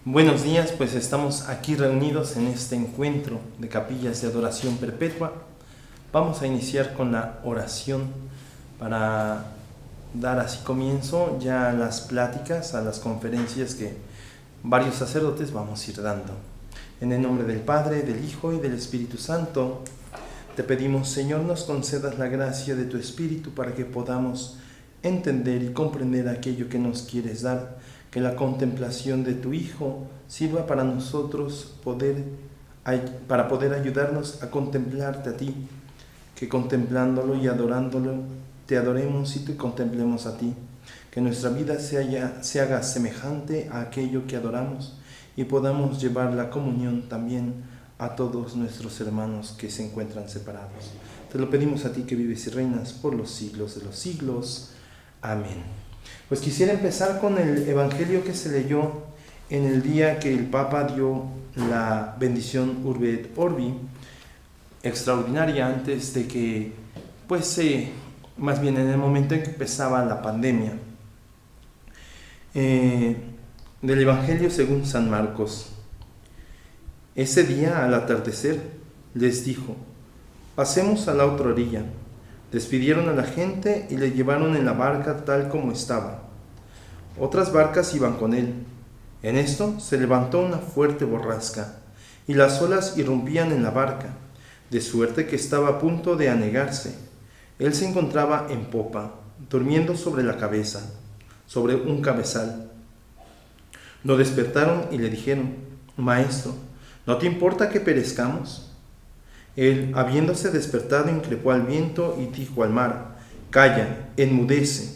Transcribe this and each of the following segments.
Buenos días, pues estamos aquí reunidos en este encuentro de capillas de adoración perpetua. Vamos a iniciar con la oración para dar así comienzo ya a las pláticas, a las conferencias que varios sacerdotes vamos a ir dando. En el nombre del Padre, del Hijo y del Espíritu Santo, te pedimos, Señor, nos concedas la gracia de tu Espíritu para que podamos entender y comprender aquello que nos quieres dar, que la contemplación de tu Hijo sirva para nosotros para poder ayudarnos a contemplarte a ti, que contemplándolo y adorándolo te adoremos y te contemplemos a ti, que nuestra vida se haga semejante a aquello que adoramos y podamos llevar la comunión también a todos nuestros hermanos que se encuentran separados. Te lo pedimos a ti que vives y reinas por los siglos de los siglos. Amén. Pues quisiera empezar con el evangelio que se leyó en el día que el Papa dio la bendición Urbi et Orbi, extraordinaria antes de que, más bien en el momento en que empezaba la pandemia. Del evangelio según San Marcos. Ese día, al atardecer, les dijo: pasemos a la otra orilla. Despidieron a la gente y le llevaron en la barca tal como estaba. Otras barcas iban con él. En esto se levantó una fuerte borrasca, y las olas irrumpían en la barca, de suerte que estaba a punto de anegarse. Él se encontraba en popa, durmiendo sobre la cabeza, sobre un cabezal. Lo despertaron y le dijeron: Maestro, ¿no te importa que perezcamos? Él, habiéndose despertado, increpó al viento y dijo al mar: Calla, enmudece.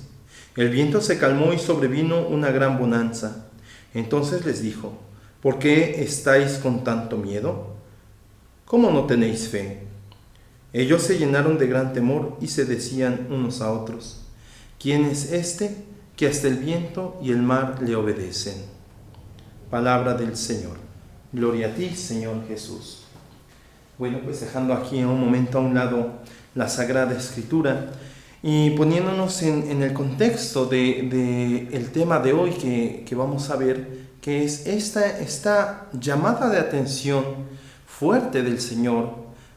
El viento se calmó y sobrevino una gran bonanza. Entonces les dijo: ¿por qué estáis con tanto miedo? ¿Cómo no tenéis fe? Ellos se llenaron de gran temor y se decían unos a otros: ¿quién es este que hasta el viento y el mar le obedecen? Palabra del Señor. Gloria a ti, Señor Jesús. Bueno, pues dejando aquí un momento a un lado la Sagrada Escritura y poniéndonos en el contexto de el tema de hoy que vamos a ver, que es esta llamada de atención fuerte del Señor.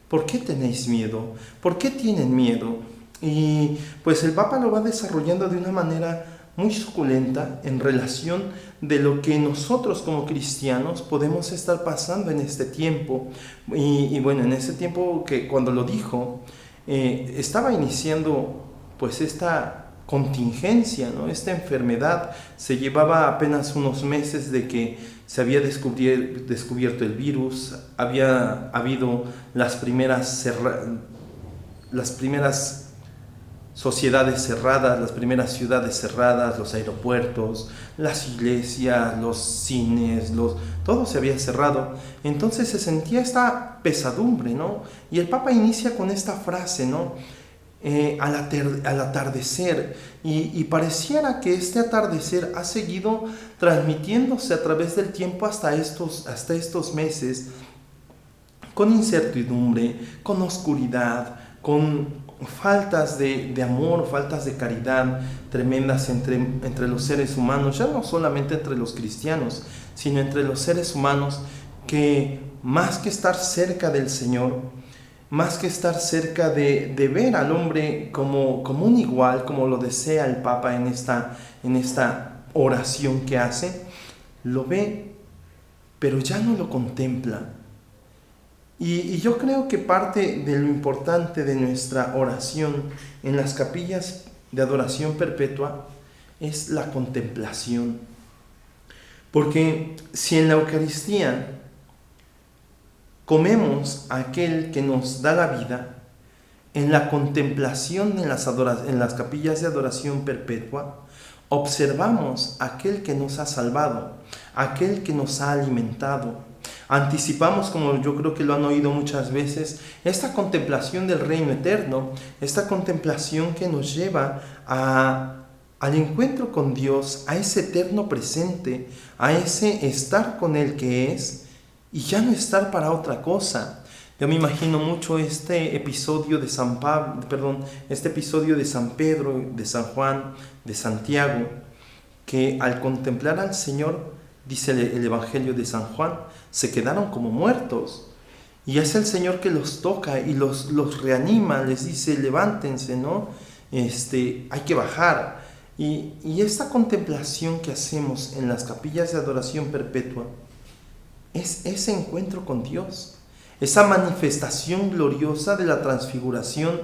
¿Por qué tenéis miedo? ¿Por qué tienen miedo? Y pues el Papa lo va desarrollando de una manera muy suculenta en relación de lo que nosotros como cristianos podemos estar pasando en este tiempo. Y bueno, en ese tiempo que cuando lo dijo, estaba iniciando pues esta contingencia, ¿no? Esta enfermedad. Se llevaba apenas unos meses de que se había descubierto el virus, había habido las primeras sociedades cerradas, las primeras ciudades cerradas, los aeropuertos, las iglesias, los cines, todo se había cerrado. Entonces se sentía esta pesadumbre, ¿no? Y el Papa inicia con esta frase, ¿no? Al atardecer, y pareciera que este atardecer ha seguido transmitiéndose a través del tiempo hasta estos meses, con incertidumbre, con oscuridad, con faltas de amor, faltas de caridad tremendas entre los seres humanos, ya no solamente entre los cristianos, sino entre los seres humanos, que más que estar cerca del Señor, más que estar cerca de ver al hombre como un igual, como lo desea el Papa en esta oración que hace, lo ve, pero ya no lo contempla. Y yo creo que parte de lo importante de nuestra oración en las capillas de adoración perpetua es la contemplación. Porque si en la Eucaristía comemos a aquel que nos da la vida, en la contemplación en las capillas de adoración perpetua observamos a aquel que nos ha salvado, aquel que nos ha alimentado. Anticipamos, como yo creo que lo han oído muchas veces, esta contemplación del reino eterno, esta contemplación que nos lleva al encuentro con Dios, a ese eterno presente, a ese estar con Él que es, y ya no estar para otra cosa. Yo me imagino mucho este episodio de San Pedro, de San Juan, de Santiago, que al contemplar al Señor dice el Evangelio de San Juan, se quedaron como muertos. Y es el Señor que los toca y los reanima, les dice, levántense, ¿no? Hay que bajar. Y esta contemplación que hacemos en las capillas de adoración perpetua es ese encuentro con Dios, esa manifestación gloriosa de la transfiguración,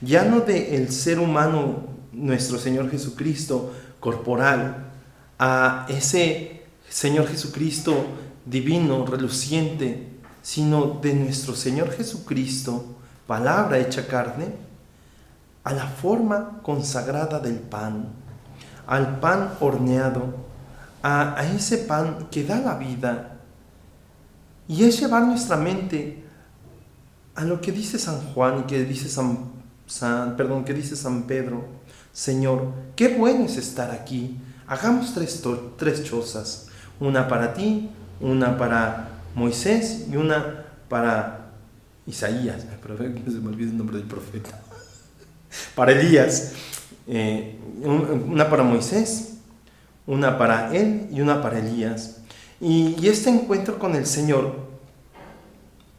ya no del ser humano, nuestro Señor Jesucristo, corporal, a ese Señor Jesucristo divino, reluciente, sino de nuestro Señor Jesucristo, palabra hecha carne, a la forma consagrada del pan, al pan horneado, a ese pan que da la vida. Y es llevar nuestra mente a lo que dice San Juan y que dice que dice San Pedro: Señor, qué bueno es estar aquí. Hagamos tres chozas, una para ti, una para Moisés y una para Isaías. Se me olvida el nombre del profeta. Para Elías. Una para Moisés, una para él y una para Elías. Y este encuentro con el Señor,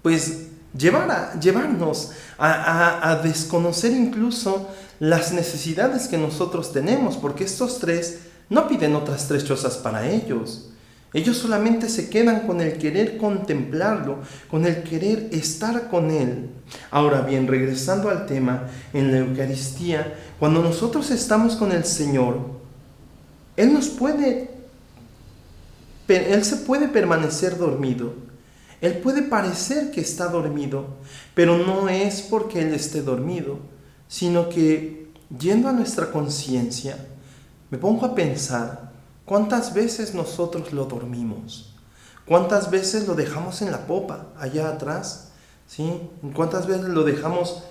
pues llevarnos a desconocer incluso las necesidades que nosotros tenemos, porque estos tres no piden otras tres cosas para ellos. Ellos solamente se quedan con el querer contemplarlo, con el querer estar con Él. Ahora bien, regresando al tema, en la Eucaristía, cuando nosotros estamos con el Señor, Él se puede permanecer dormido. Él puede parecer que está dormido, pero no es porque Él esté dormido, sino que, yendo a nuestra conciencia, me pongo a pensar: ¿cuántas veces nosotros lo dormimos? ¿Cuántas veces lo dejamos en la popa, allá atrás? ¿Sí? ¿Cuántas veces lo dejamos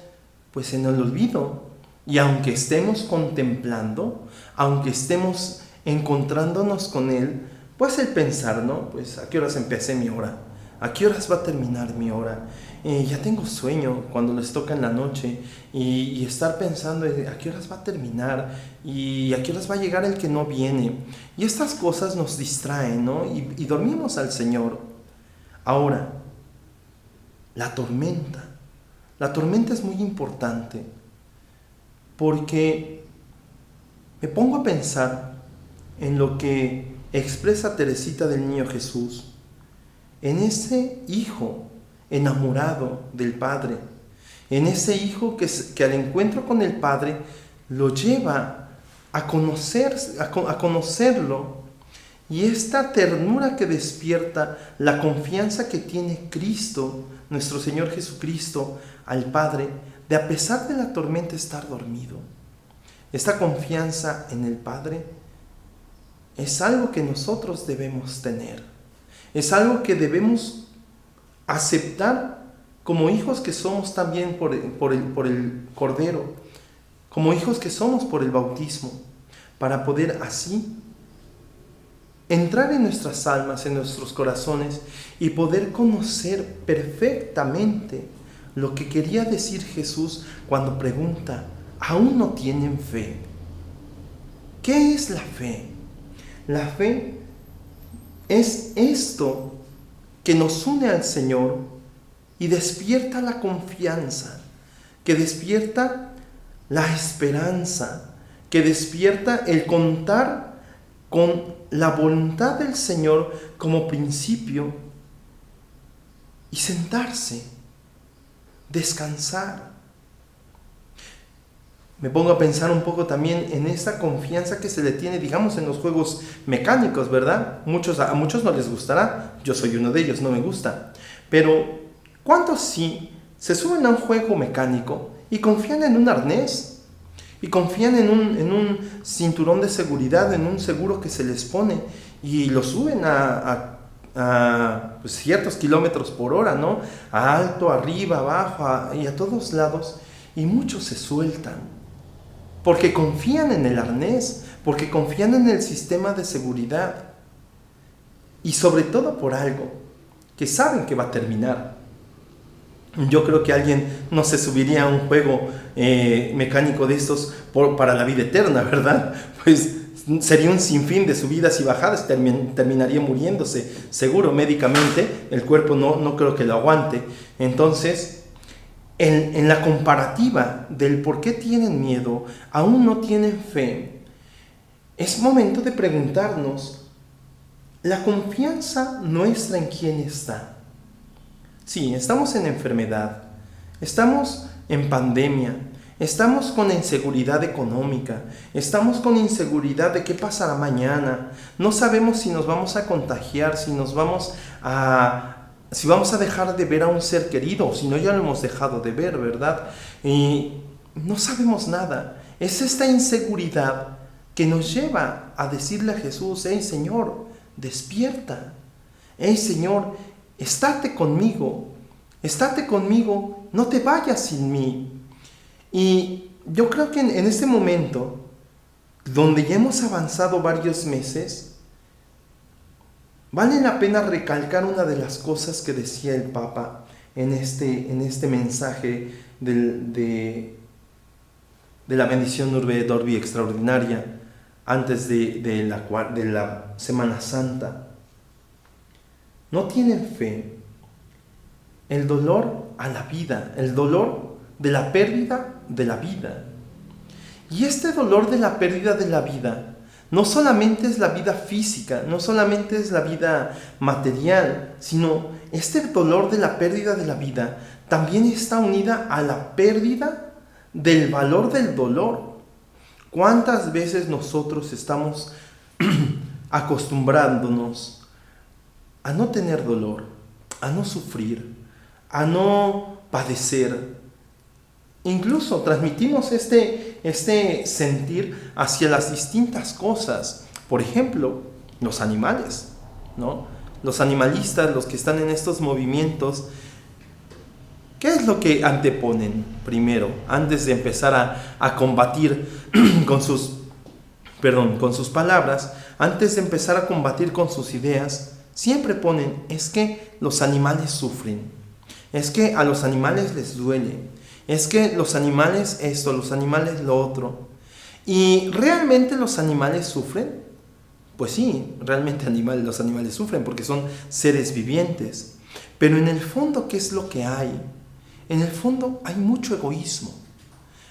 pues en el olvido? Y aunque estemos contemplando, aunque estemos encontrándonos con Él, pues el pensar, ¿no? Pues ¿a qué horas empecé mi hora? ¿A qué horas va a terminar mi hora? Ya tengo sueño cuando les toca en la noche y estar pensando a qué horas va a terminar y a qué horas va a llegar el que no viene. Y estas cosas nos distraen, ¿no? Y dormimos al Señor. Ahora, la tormenta. La tormenta es muy importante porque me pongo a pensar en lo que expresa Teresita del Niño Jesús, en ese hijo enamorado del Padre, en ese hijo que al encuentro con el Padre lo lleva a conocerlo, y esta ternura que despierta la confianza que tiene Cristo, nuestro Señor Jesucristo, al Padre, de a pesar de la tormenta estar dormido. Esta confianza en el Padre es algo que nosotros debemos tener. Es algo que debemos aceptar como hijos que somos también por el Cordero, como hijos que somos por el bautismo, para poder así entrar en nuestras almas, en nuestros corazones y poder conocer perfectamente lo que quería decir Jesús cuando pregunta: ¿aún no tienen fe? ¿Qué es la fe? La fe es esto que nos une al Señor y despierta la confianza, que despierta la esperanza, que despierta el contar con la voluntad del Señor como principio y sentarse, descansar. Me pongo a pensar un poco también en esta confianza que se le tiene, digamos, en los juegos mecánicos, ¿verdad? A muchos no les gustará, yo soy uno de ellos, no me gusta. Pero, ¿cuántos sí se suben a un juego mecánico y confían en un arnés? Y confían en un cinturón de seguridad, en un seguro que se les pone, y lo suben a pues, ciertos kilómetros por hora, ¿no? A alto, arriba, abajo, y a todos lados, y muchos se sueltan. Porque confían en el arnés, porque confían en el sistema de seguridad. Y sobre todo por algo que saben que va a terminar. Yo creo que alguien no se subiría a un juego mecánico de estos para la vida eterna, ¿verdad? Pues sería un sinfín de subidas y bajadas, terminaría muriéndose, seguro, médicamente, el cuerpo no creo que lo aguante. Entonces, en la comparativa del por qué tienen miedo, aún no tienen fe, es momento de preguntarnos, ¿la confianza nuestra en quién está? Sí, estamos en enfermedad, estamos en pandemia, estamos con inseguridad económica, estamos con inseguridad de qué pasará mañana, no sabemos si nos vamos a contagiar, si vamos a dejar de ver a un ser querido, o si no ya lo hemos dejado de ver, ¿verdad? Y no sabemos nada. Es esta inseguridad que nos lleva a decirle a Jesús, hey Señor, despierta, hey Señor, estate conmigo, no te vayas sin mí. Y yo creo que en este momento, donde ya hemos avanzado varios meses, vale la pena recalcar una de las cosas que decía el Papa en este mensaje de la bendición Urbi et Orbi extraordinaria antes de la Semana Santa. No tienen fe. El dolor a la vida, el dolor de la pérdida de la vida. Y este dolor de la pérdida de la vida no solamente es la vida física, no solamente es la vida material, sino este dolor de la pérdida de la vida también está unida a la pérdida del valor del dolor. ¿Cuántas veces nosotros estamos acostumbrándonos a no tener dolor, a no sufrir, a no padecer? Incluso transmitimos este sentir hacia las distintas cosas. Por ejemplo, los animales, ¿no? Los animalistas, los que están en estos movimientos, ¿qué es lo que anteponen primero, antes de empezar a combatir con sus palabras, antes de empezar a combatir con sus ideas? Siempre ponen, es que los animales sufren, es que a los animales les duele, es que los animales esto, los animales lo otro. ¿Y realmente los animales sufren? Pues sí, realmente los animales sufren porque son seres vivientes. Pero en el fondo, ¿qué es lo que hay? En el fondo hay mucho egoísmo.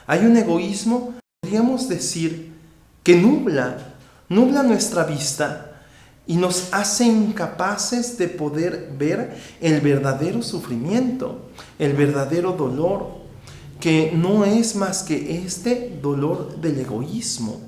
Hay un egoísmo, podríamos decir, que nubla nuestra vista y nos hace incapaces de poder ver el verdadero sufrimiento, el verdadero dolor, que no es más que este dolor del egoísmo,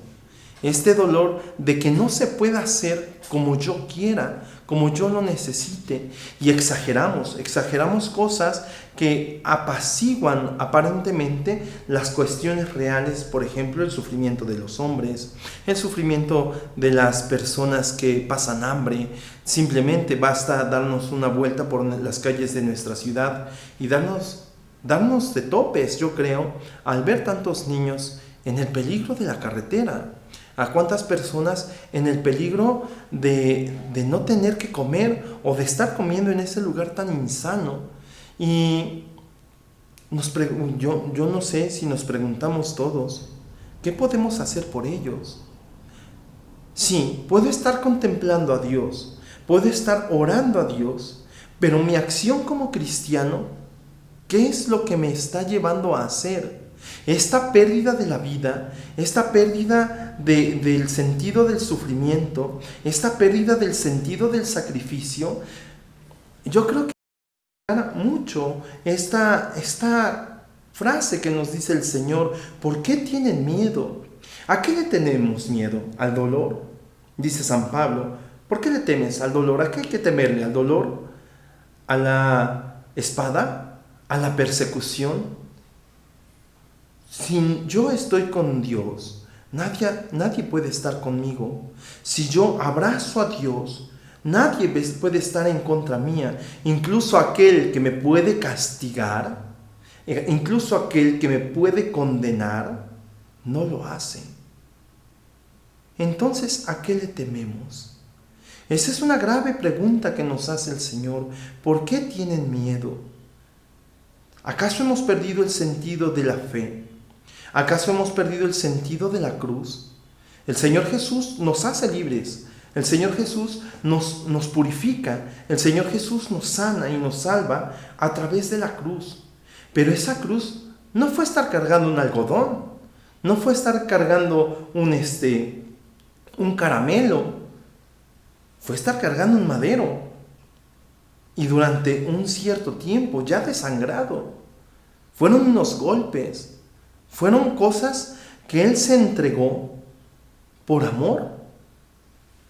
este dolor de que no se pueda hacer como yo quiera, como yo lo necesite, y exageramos cosas que apaciguan aparentemente las cuestiones reales. Por ejemplo, el sufrimiento de los hombres, el sufrimiento de las personas que pasan hambre. Simplemente basta darnos una vuelta por las calles de nuestra ciudad y darnos de topes, yo creo, al ver tantos niños en el peligro de la carretera. A cuántas personas en el peligro de no tener que comer o de estar comiendo en ese lugar tan insano. Y yo no sé si nos preguntamos todos, ¿qué podemos hacer por ellos? Sí, puedo estar contemplando a Dios, puedo estar orando a Dios, pero mi acción como cristiano, ¿qué es lo que me está llevando a hacer? Esta pérdida de la vida, esta pérdida del sentido del sufrimiento, esta pérdida del sentido del sacrificio, yo creo que mucho esta frase que nos dice el Señor: ¿por qué tienen miedo? ¿A qué le tenemos miedo? ¿Al dolor? Dice San Pablo, ¿por qué le temes al dolor? ¿A qué hay que temerle? ¿Al dolor? ¿A la espada? ¿A la persecución? Si yo estoy con Dios, nadie puede estar conmigo. Si yo abrazo a Dios, nadie puede estar en contra mía. Incluso aquel que me puede castigar, incluso aquel que me puede condenar, no lo hace. Entonces, ¿a qué le tememos? Esa es una grave pregunta que nos hace el Señor. ¿Por qué tienen miedo? ¿Acaso hemos perdido el sentido de la fe? ¿Acaso hemos perdido el sentido de la cruz? El Señor Jesús nos hace libres. El Señor Jesús nos purifica. El Señor Jesús nos sana y nos salva a través de la cruz. Pero esa cruz no fue estar cargando un algodón. No fue estar cargando un caramelo. Fue estar cargando un madero. Y durante un cierto tiempo, ya desangrado. Fueron unos golpes. Fueron cosas que Él se entregó por amor.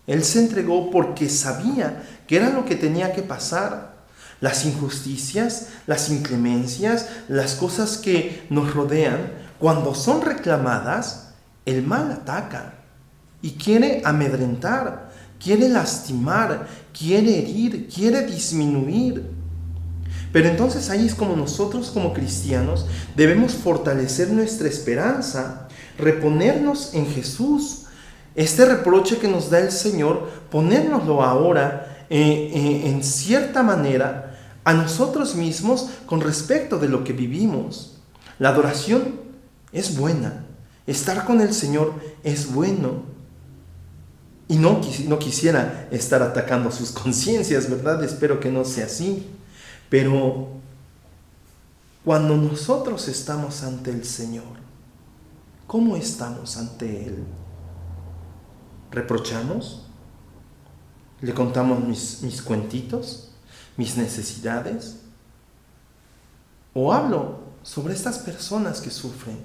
Él se entregó porque sabía que era lo que tenía que pasar. Las injusticias, las inclemencias, las cosas que nos rodean, cuando son reclamadas, el mal ataca y quiere amedrentar, quiere lastimar, quiere herir, quiere disminuir. Pero entonces ahí es como nosotros como cristianos debemos fortalecer nuestra esperanza, reponernos en Jesús. Este reproche que nos da el Señor, ponérnoslo ahora en cierta manera a nosotros mismos con respecto de lo que vivimos. La adoración es buena, estar con el Señor es bueno. Y no quisiera estar atacando sus conciencias, ¿verdad? Espero que no sea así. Pero cuando nosotros estamos ante el Señor, ¿cómo estamos ante Él? ¿Reprochamos? ¿Le contamos mis cuentitos? ¿Mis necesidades? ¿O hablo sobre estas personas que sufren?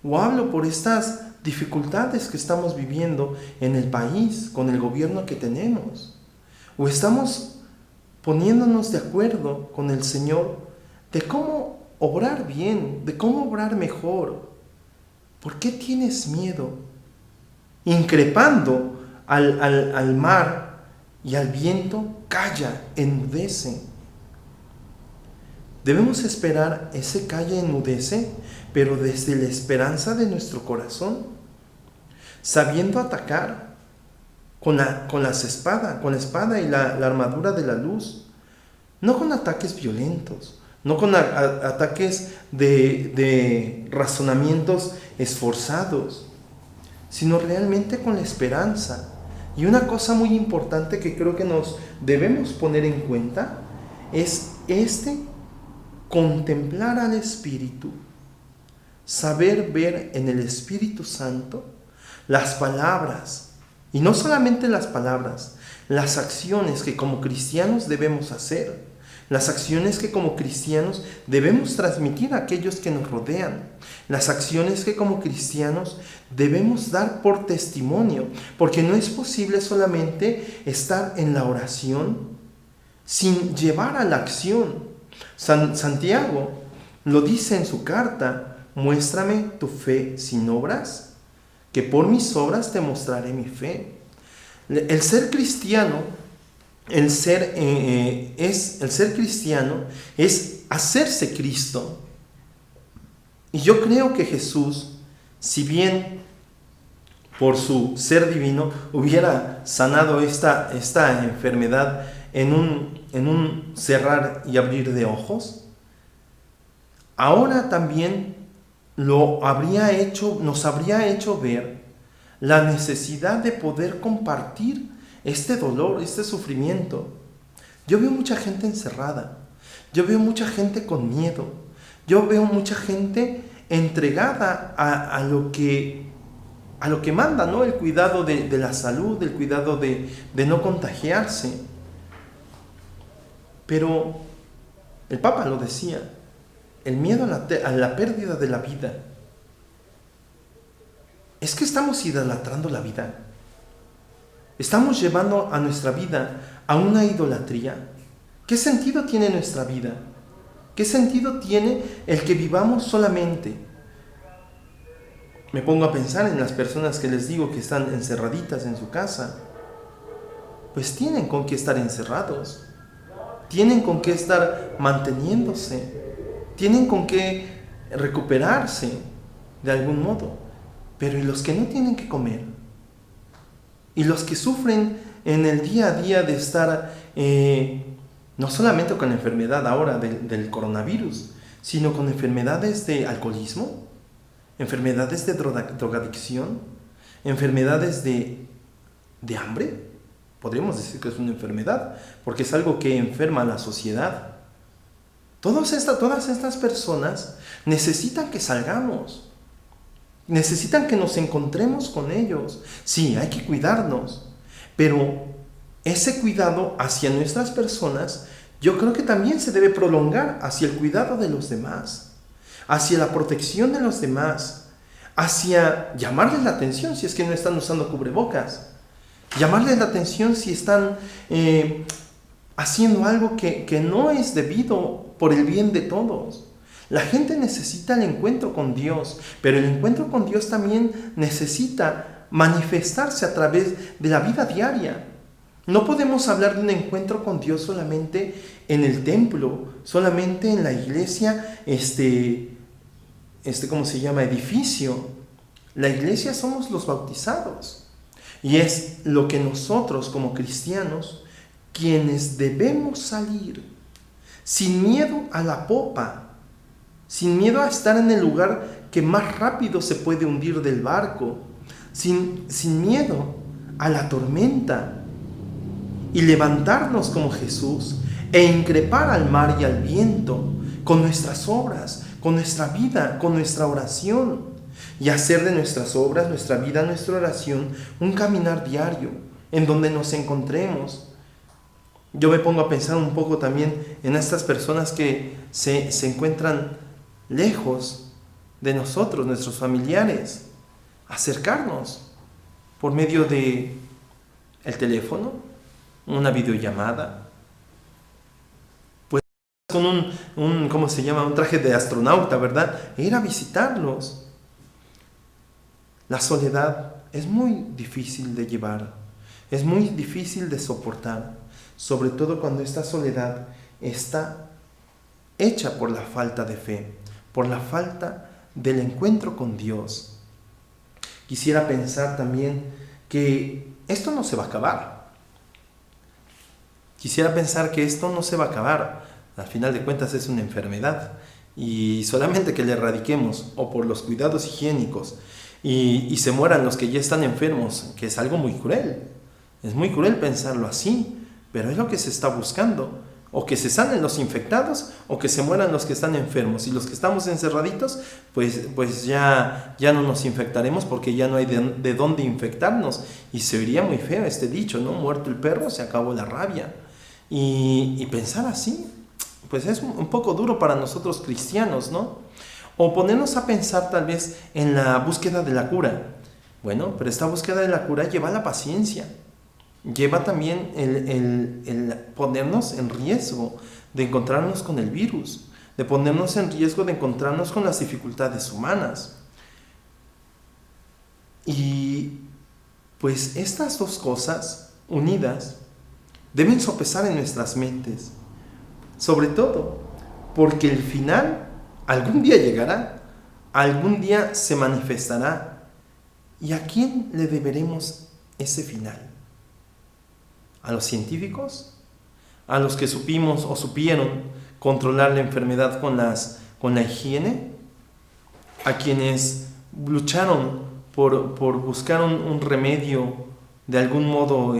¿O hablo por estas dificultades que estamos viviendo en el país, con el gobierno que tenemos? ¿O estamos poniéndonos de acuerdo con el Señor de cómo obrar bien, de cómo obrar mejor? ¿Por qué tienes miedo? Increpando al mar y al viento, calla, enmudece. Debemos esperar ese calla, enmudece, pero desde la esperanza de nuestro corazón, sabiendo atacar con la espada y la armadura de la luz, no con ataques violentos, no con ataques de razonamientos esforzados, sino realmente con la esperanza. Y una cosa muy importante que creo que nos debemos poner en cuenta es contemplar al Espíritu, saber ver en el Espíritu Santo las palabras, y no solamente las palabras, las acciones que como cristianos debemos hacer, las acciones que como cristianos debemos transmitir a aquellos que nos rodean, las acciones que como cristianos debemos dar por testimonio, porque no es posible solamente estar en la oración sin llevar a la acción. Santiago lo dice en su carta: muéstrame tu fe sin obras, que por mis obras te mostraré mi fe. El ser cristiano, el ser cristiano es hacerse Cristo. Y yo creo que Jesús, si bien por su ser divino hubiera sanado esta enfermedad en un cerrar y abrir de ojos, ahora también nos habría hecho ver la necesidad de poder compartir este dolor, este sufrimiento. Yo veo mucha gente encerrada, yo veo mucha gente con miedo, yo veo mucha gente entregada a lo que manda, ¿no? El cuidado de la salud, el cuidado de no contagiarse. Pero el Papa lo decía, el miedo a la pérdida de la vida. ¿Es que estamos idolatrando la vida? ¿Estamos llevando a nuestra vida a una idolatría? ¿Qué sentido tiene nuestra vida? ¿Qué sentido tiene el que vivamos solamente? Me pongo a pensar en las personas que les digo que están encerraditas en su casa. Pues tienen con qué estar encerrados, tienen con qué estar manteniéndose, tienen con qué recuperarse de algún modo. Pero ¿y los que no tienen que comer? ¿Y los que sufren en el día a día de estar no solamente con la enfermedad ahora del coronavirus, sino con enfermedades de alcoholismo, enfermedades de drogadicción, enfermedades de hambre. Podríamos decir que es una enfermedad, porque es algo que enferma a la sociedad. Todas estas personas necesitan que salgamos, necesitan que nos encontremos con ellos. Sí, hay que cuidarnos, pero ese cuidado hacia nuestras personas, yo creo que también se debe prolongar hacia el cuidado de los demás, hacia la protección de los demás, hacia llamarles la atención si es que no están usando cubrebocas, llamarles la atención si están haciendo algo que no es debido por el bien de todos. La gente necesita el encuentro con Dios, pero el encuentro con Dios también necesita manifestarse a través de la vida diaria. No podemos hablar de un encuentro con Dios solamente en el templo, solamente en la iglesia, ¿cómo se llama? Edificio. La iglesia somos los bautizados. Y es lo que nosotros como cristianos, quienes debemos salir sin miedo a la popa, sin miedo a estar en el lugar que más rápido se puede hundir del barco, sin miedo a la tormenta, y levantarnos como Jesús e increpar al mar y al viento con nuestras obras, con nuestra vida, con nuestra oración, y hacer de nuestras obras, nuestra vida, nuestra oración un caminar diario en donde nos encontremos. Yo me pongo a pensar un poco también en estas personas que se encuentran lejos de nosotros, nuestros familiares, acercarnos por medio de el teléfono, una videollamada, pues con ¿cómo se llama? Un traje de astronauta, ¿verdad? E ir a visitarlos. La soledad es muy difícil de llevar, es muy difícil de soportar, sobre todo cuando esta soledad está hecha por la falta de fe, por la falta del encuentro con Dios. Quisiera pensar también que esto no se va a acabar. Quisiera pensar que esto no se va a acabar. Al final de cuentas es una enfermedad y solamente que le erradiquemos o por los cuidados higiénicos y se mueran los que ya están enfermos, que es algo muy cruel. Es muy cruel pensarlo así, pero es lo que se está buscando. O que se sanen los infectados o que se mueran los que están enfermos. Y los que estamos encerraditos, pues ya no nos infectaremos porque ya no hay de dónde infectarnos. Y se oiría muy feo este dicho, ¿no? Muerto el perro, se acabó la rabia. Y pensar así, pues es un poco duro para nosotros cristianos, ¿no? O ponernos a pensar tal vez en la búsqueda de la cura. Bueno, pero esta búsqueda de la cura lleva la paciencia. Lleva también el ponernos en riesgo de encontrarnos con el virus, de ponernos en riesgo de encontrarnos con las dificultades humanas. Y pues estas dos cosas unidas deben sopesar en nuestras mentes, sobre todo porque el final algún día llegará, algún día se manifestará. ¿Y a quién le deberemos ese final? ¿A los científicos? ¿A los que supimos o supieron controlar la enfermedad con la higiene? ¿A quienes lucharon por buscar un remedio de algún modo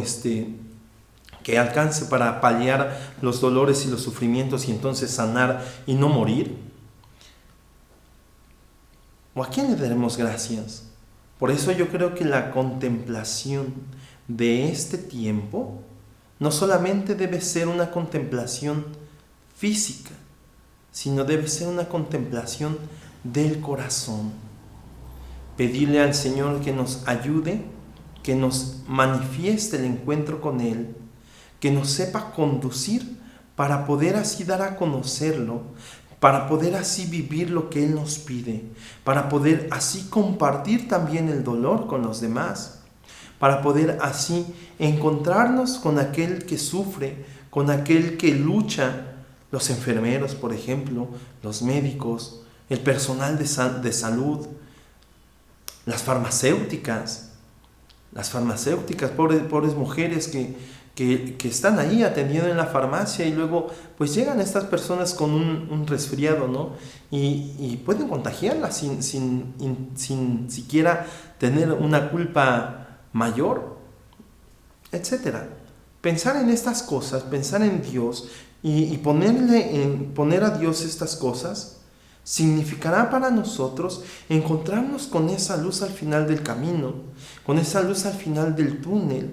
que alcance para paliar los dolores y los sufrimientos y entonces sanar y no morir? ¿O a quién le daremos gracias? Por eso yo creo que la contemplación de este tiempo no solamente debe ser una contemplación física, sino debe ser una contemplación del corazón. Pedirle al Señor que nos ayude, que nos manifieste el encuentro con Él, que nos sepa conducir para poder así dar a conocerlo, para poder así vivir lo que Él nos pide, para poder así compartir también el dolor con los demás, para poder así encontrarnos con aquel que sufre, con aquel que lucha, los enfermeros, por ejemplo, los médicos, el personal de salud, las farmacéuticas, pobres mujeres que están ahí atendiendo en la farmacia y luego pues llegan estas personas con un resfriado, ¿no? Y pueden contagiarla sin siquiera tener una culpa mayor, etcétera. Pensar en estas cosas, pensar en Dios y poner a Dios estas cosas significará para nosotros encontrarnos con esa luz al final del camino, con esa luz al final del túnel,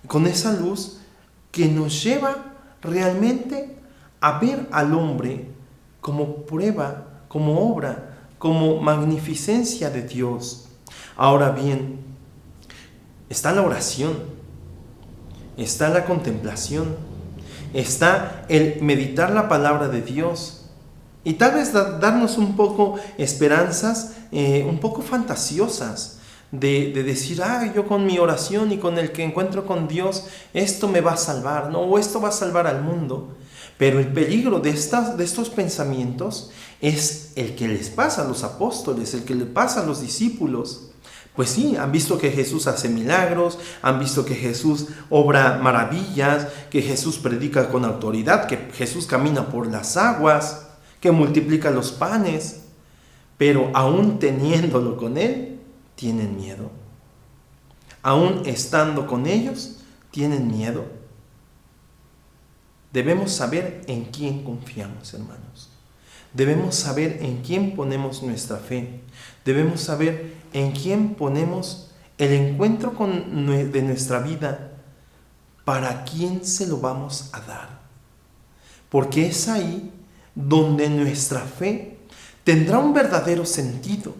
con esa luz que nos lleva realmente a ver al hombre como prueba, como obra, como magnificencia de Dios. Ahora bien, está la oración, está la contemplación, está el meditar la palabra de Dios y tal vez darnos un poco esperanzas, un poco fantasiosas, de decir, yo con mi oración y con el que encuentro con Dios, esto me va a salvar, ¿no? O esto va a salvar al mundo. Pero el peligro de estos pensamientos es el que les pasa a los apóstoles, el que le pasa a los discípulos. Pues sí, han visto que Jesús hace milagros, han visto que Jesús obra maravillas, que Jesús predica con autoridad, que Jesús camina por las aguas, que multiplica los panes, pero aún teniéndolo con Él, tienen miedo. Aún estando con ellos, tienen miedo. Debemos saber en quién confiamos, hermanos. Debemos saber en quién ponemos nuestra fe. Debemos saber en quién ponemos el encuentro de nuestra vida. ¿Para quién se lo vamos a dar? Porque es ahí donde nuestra fe tendrá un verdadero sentido,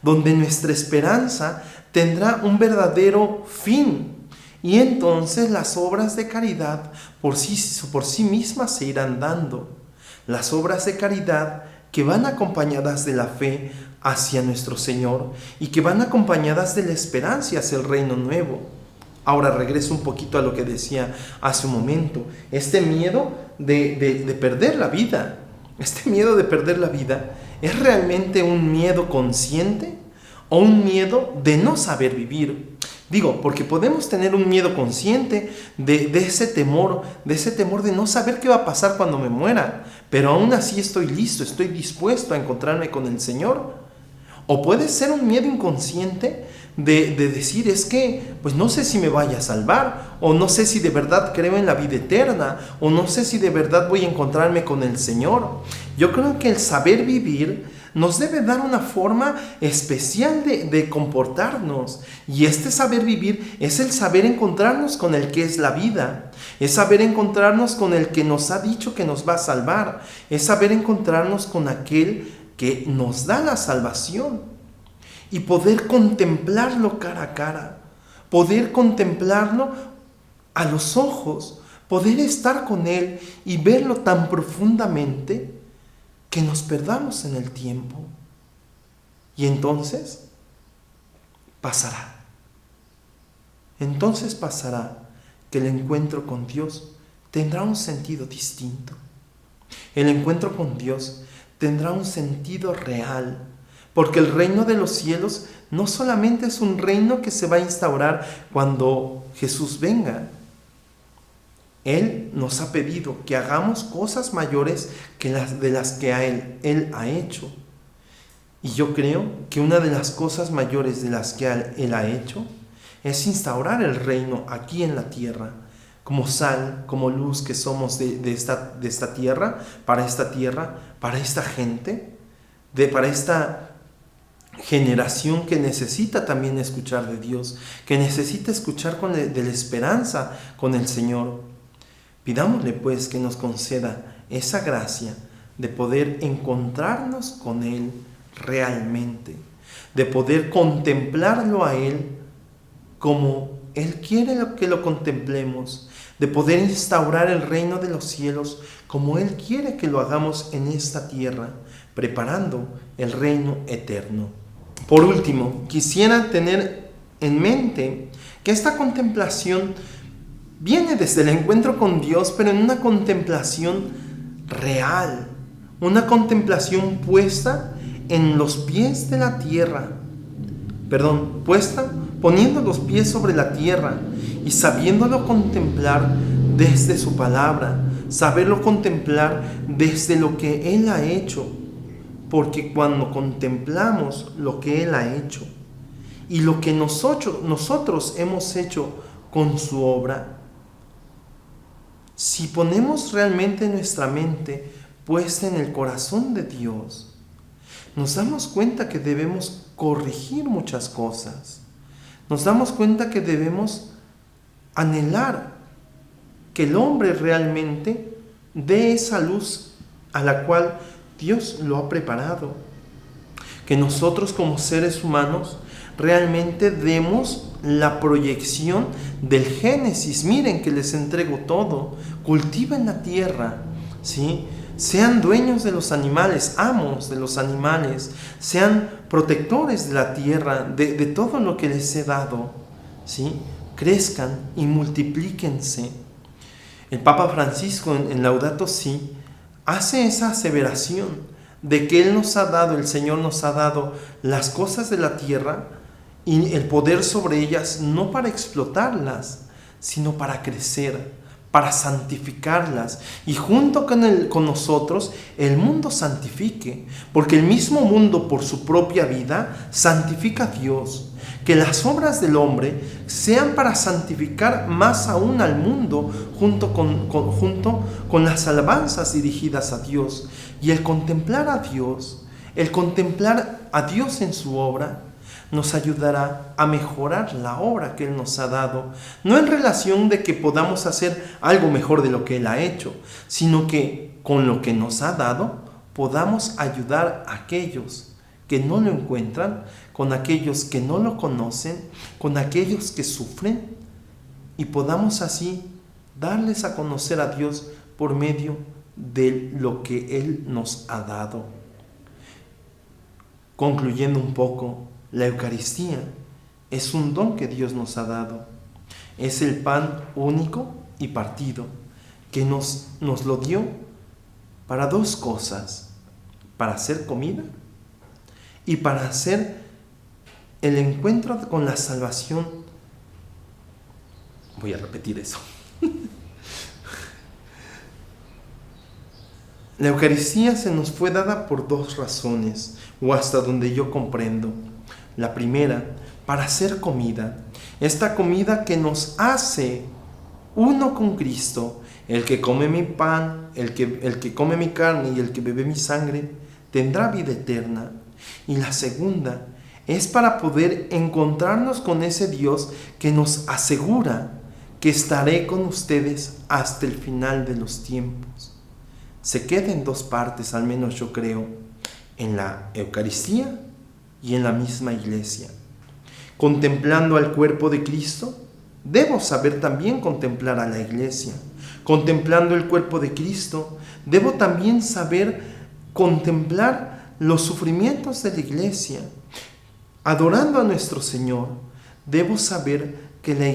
donde nuestra esperanza tendrá un verdadero fin. Y entonces las obras de caridad por sí mismas se irán dando. Las obras de caridad que van acompañadas de la fe hacia nuestro Señor y que van acompañadas de la esperanza hacia el reino nuevo. Ahora regreso un poquito a lo que decía hace un momento. Este miedo de perder la vida. Este miedo de perder la vida, ¿es realmente un miedo consciente o un miedo de no saber vivir? Digo, porque podemos tener un miedo consciente de ese temor de no saber qué va a pasar cuando me muera, pero aún así estoy listo, estoy dispuesto a encontrarme con el Señor. O puede ser un miedo inconsciente de decir, es que pues no sé si me vaya a salvar, o no sé si de verdad creo en la vida eterna, o no sé si de verdad voy a encontrarme con el Señor. Yo creo que el saber vivir nos debe dar una forma especial de comportarnos. Y este saber vivir es el saber encontrarnos con el que es la vida. Es saber encontrarnos con el que nos ha dicho que nos va a salvar. Es saber encontrarnos con aquel que nos da la salvación. Y poder contemplarlo cara a cara. Poder contemplarlo a los ojos. Poder estar con Él y verlo tan profundamente que nos perdamos en el tiempo. Y entonces pasará. Entonces pasará que el encuentro con Dios tendrá un sentido distinto. El encuentro con Dios tendrá un sentido real, porque el reino de los cielos no solamente es un reino que se va a instaurar cuando Jesús venga. Él nos ha pedido que hagamos cosas mayores que de las que Él ha hecho. Y yo creo que una de las cosas mayores de las que Él ha hecho es instaurar el reino aquí en la tierra, como sal, como luz que somos de esta tierra, para esta gente, para esta generación que necesita también escuchar de Dios, que necesita escuchar de la esperanza con el Señor. Pidámosle pues que nos conceda esa gracia de poder encontrarnos con Él realmente, de poder contemplarlo a Él como Él quiere que lo contemplemos, de poder instaurar el reino de los cielos como Él quiere que lo hagamos en esta tierra, preparando el reino eterno. Por último, quisiera tener en mente que esta contemplación viene desde el encuentro con Dios, pero en una contemplación real, una contemplación puesta en los pies de la tierra, poniendo los pies sobre la tierra y sabiéndolo contemplar desde su palabra, saberlo contemplar desde lo que Él ha hecho, porque cuando contemplamos lo que Él ha hecho y lo que nosotros hemos hecho con su obra, si ponemos realmente nuestra mente puesta en el corazón de Dios, nos damos cuenta que debemos corregir muchas cosas. Nos damos cuenta que debemos anhelar que el hombre realmente dé esa luz a la cual Dios lo ha preparado. Que nosotros como seres humanos realmente demos la proyección del Génesis. Miren que les entrego todo. Cultiven la tierra, ¿sí? Sean dueños de los animales, amos de los animales, sean protectores de la tierra, de todo lo que les he dado, ¿sí? Crezcan y multiplíquense. El Papa Francisco en Laudato Si hace esa aseveración de que Él nos ha dado, el Señor nos ha dado las cosas de la tierra y el poder sobre ellas, no para explotarlas, sino para crecer, para santificarlas, y junto con nosotros el mundo santifique, porque el mismo mundo por su propia vida santifica a Dios. Que las obras del hombre sean para santificar más aún al mundo, junto con las alabanzas dirigidas a Dios. Y el contemplar a Dios en su obra, nos ayudará a mejorar la obra que Él nos ha dado, no en relación de que podamos hacer algo mejor de lo que Él ha hecho, sino que con lo que nos ha dado podamos ayudar a aquellos que no lo encuentran, con aquellos que no lo conocen, con aquellos que sufren, y podamos así darles a conocer a Dios por medio de lo que Él nos ha dado. Concluyendo un poco, la Eucaristía es un don que Dios nos ha dado. Es el pan único y partido que nos lo dio para dos cosas: para hacer comida y para hacer el encuentro con la salvación. Voy a repetir eso. La Eucaristía se nos fue dada por dos razones, o hasta donde yo comprendo. La primera, para hacer comida. Esta comida que nos hace uno con Cristo. El que come mi pan, el que come mi carne y el que bebe mi sangre, tendrá vida eterna. Y la segunda es para poder encontrarnos con ese Dios que nos asegura que estaré con ustedes hasta el final de los tiempos. Se queda en dos partes, al menos yo creo, en la Eucaristía y en la misma iglesia. Contemplando al cuerpo de Cristo, debo saber también contemplar a la iglesia. Contemplando el cuerpo de Cristo, debo también saber contemplar los sufrimientos de la iglesia. Adorando a nuestro Señor, debo saber que a la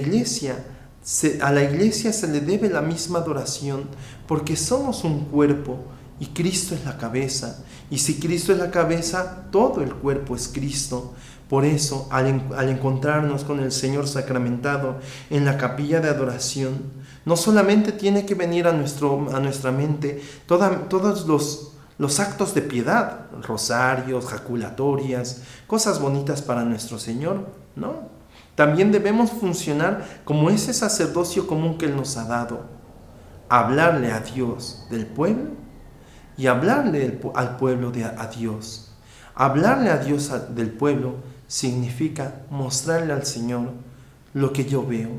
iglesia se le debe la misma adoración, porque somos un cuerpo y Cristo es la cabeza. Y si Cristo es la cabeza, todo el cuerpo es Cristo. Por eso, al encontrarnos con el Señor sacramentado en la capilla de adoración, no solamente tiene que venir a nuestra mente todos los actos de piedad, rosarios, jaculatorias, cosas bonitas para nuestro Señor, no. También debemos funcionar como ese sacerdocio común que Él nos ha dado, hablarle a Dios del pueblo y hablarle al pueblo a Dios. Hablarle a Dios del pueblo significa mostrarle al Señor lo que yo veo,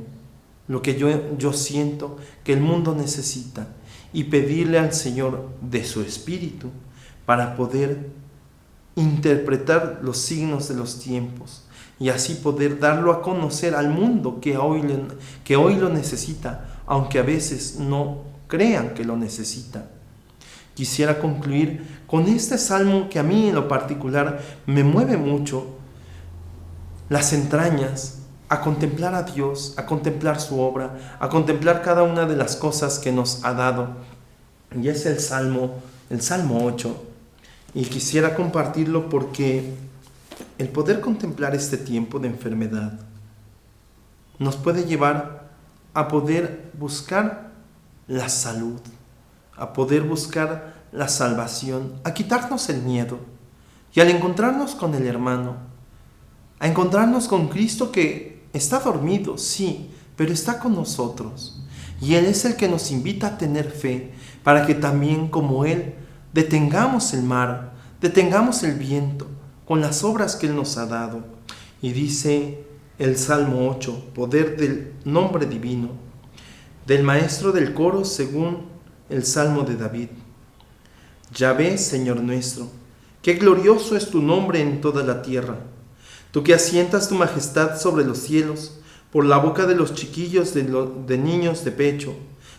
lo que yo siento que el mundo necesita, y pedirle al Señor de su Espíritu para poder interpretar los signos de los tiempos y así poder darlo a conocer al mundo que hoy lo necesita, aunque a veces no crean que lo necesita. Quisiera concluir con este salmo que a mí en lo particular me mueve mucho las entrañas a contemplar a Dios, a contemplar su obra, a contemplar cada una de las cosas que nos ha dado. Y es el Salmo 8. Y quisiera compartirlo porque el poder contemplar este tiempo de enfermedad nos puede llevar a poder buscar la salud, a poder buscar la salvación, a quitarnos el miedo. Y al encontrarnos con el hermano, a encontrarnos con Cristo que está dormido, sí, pero está con nosotros. Y Él es el que nos invita a tener fe, para que también como Él detengamos el mar, detengamos el viento, con las obras que Él nos ha dado. Y dice el Salmo 8, poder del nombre divino, del maestro del coro según el Salmo de David. Ya ves, Señor nuestro, qué glorioso es tu nombre en toda la tierra. Tú que asientas tu majestad sobre los cielos, por la boca de los chiquillos de niños de pecho,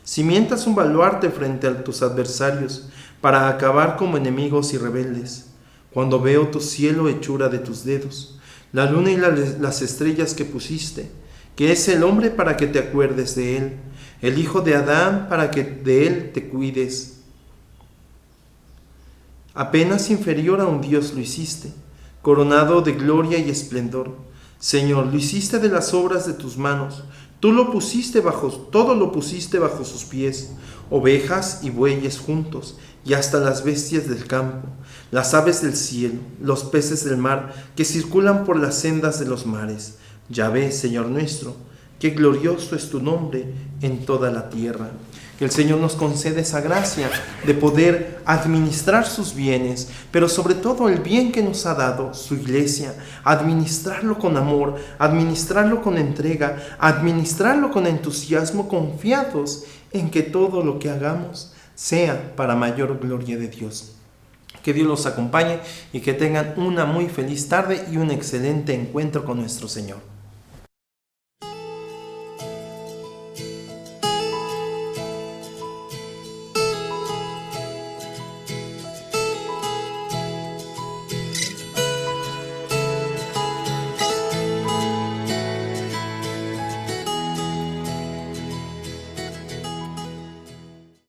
cimientas un baluarte frente a tus adversarios, para acabar como enemigos y rebeldes. Cuando veo tu cielo, hechura de tus dedos, la luna y las estrellas que pusiste, que es el hombre para que te acuerdes de él, el hijo de Adán para que de él te cuides. Apenas inferior a un Dios lo hiciste, coronado de gloria y esplendor. Señor, lo hiciste de las obras de tus manos, todo lo pusiste bajo sus pies, ovejas y bueyes juntos, y hasta las bestias del campo, las aves del cielo, los peces del mar que circulan por las sendas de los mares. Ya ves, Señor nuestro, qué glorioso es tu nombre en toda la tierra. Que el Señor nos conceda esa gracia de poder administrar sus bienes, pero sobre todo el bien que nos ha dado su iglesia, administrarlo con amor, administrarlo con entrega, administrarlo con entusiasmo, confiados en que todo lo que hagamos sea para mayor gloria de Dios. Que Dios los acompañe y que tengan una muy feliz tarde y un excelente encuentro con nuestro Señor.